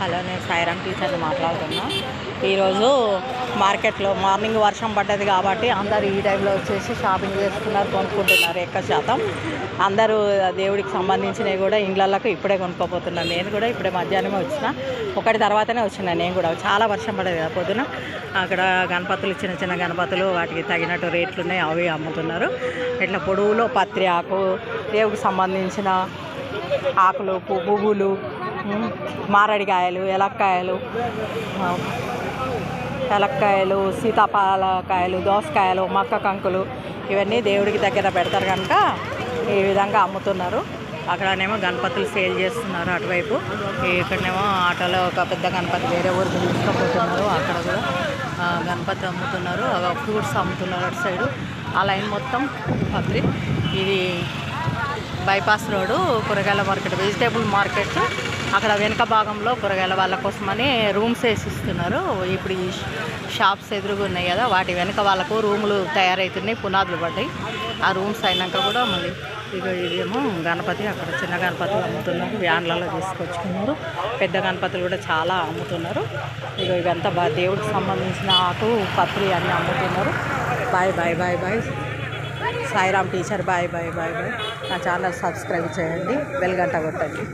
Hello, నేను సాయిరామ్ టీచర్ని మాట్లాడుతున్నా. ఈరోజు మార్కెట్లో మార్నింగ్ వర్షం పడ్డది కాబట్టి అందరూ ఈ టైంలో వచ్చేసి షాపింగ్ చేస్తున్నారు, కొనుక్కుంటున్నారు. ఎక్కువ శాతం అందరూ దేవుడికి సంబంధించినవి కూడా ఇండ్లలకు ఇప్పుడే కొనుక్కోపోతున్నారు. నేను కూడా ఇప్పుడే మధ్యాహ్నమే వచ్చిన, ఒకటి తర్వాతనే వచ్చిన. నేను కూడా చాలా వర్షం పడ్డది కదా పొద్దున. అక్కడ గణపతులు, చిన్న చిన్న గణపతులు, వాటికి తగినట్టు రేట్లు ఉన్నాయి, అవి అమ్ముతున్నారు. ఇట్లా పొడవులో పత్రి ఆకు, దేవుడికి సంబంధించిన ఆకులు, పువ్వులు, మారడికాయలు, ఎలక్కాయలు, సీతాఫలకాయలు, దోసకాయలు, మక్క కంకులు, ఇవన్నీ దేవుడికి దగ్గర పెడతారు కనుక ఈ విధంగా అమ్ముతున్నారు. అక్కడనేమో గణపతులు సేల్ చేస్తున్నారు అటువైపు. ఇక్కడనేమో ఆటోలో ఒక పెద్ద గణపతి వేరే ఊరికి తీసుకుపోతున్నారు. అక్కడ కూడా గణపతి అమ్ముతున్నారు, ఫ్రూట్స్ అమ్ముతున్నారు అటు సైడు. ఆ లైన్ మొత్తం పత్రి. ఇది బైపాస్ రోడ్డు, కూరగాయల మార్కెట్, వెజిటేబుల్ మార్కెట్. అక్కడ వెనుక భాగంలో కూరగాయల వాళ్ళ కోసమని రూమ్స్ వేసిస్తున్నారు. ఇప్పుడు ఈ షాప్స్ ఎదురుగా ఉన్నాయి కదా, వాటి వెనుక వాళ్ళకు రూములు తయారవుతున్నాయి, పునాదులు పడ్డాయి. ఆ రూమ్స్ అయినాక కూడా మళ్ళీ ఇదేమో గణపతి, అక్కడ చిన్న గణపతులు అమ్ముతున్నారు, వ్యాన్లలో తీసుకొచ్చుకున్నారు. పెద్ద గణపతులు కూడా చాలా అమ్ముతున్నారు. ఇవంతా దేవుడికి సంబంధించిన ఆకు, పత్రి అన్నీ అమ్ముతున్నారు. Bye bye bye bye. Sairam teacher bye bye bye bye. నా ఛానల్ సబ్స్క్రైబ్ చేయండి, బెల్ గంట కొట్టండి.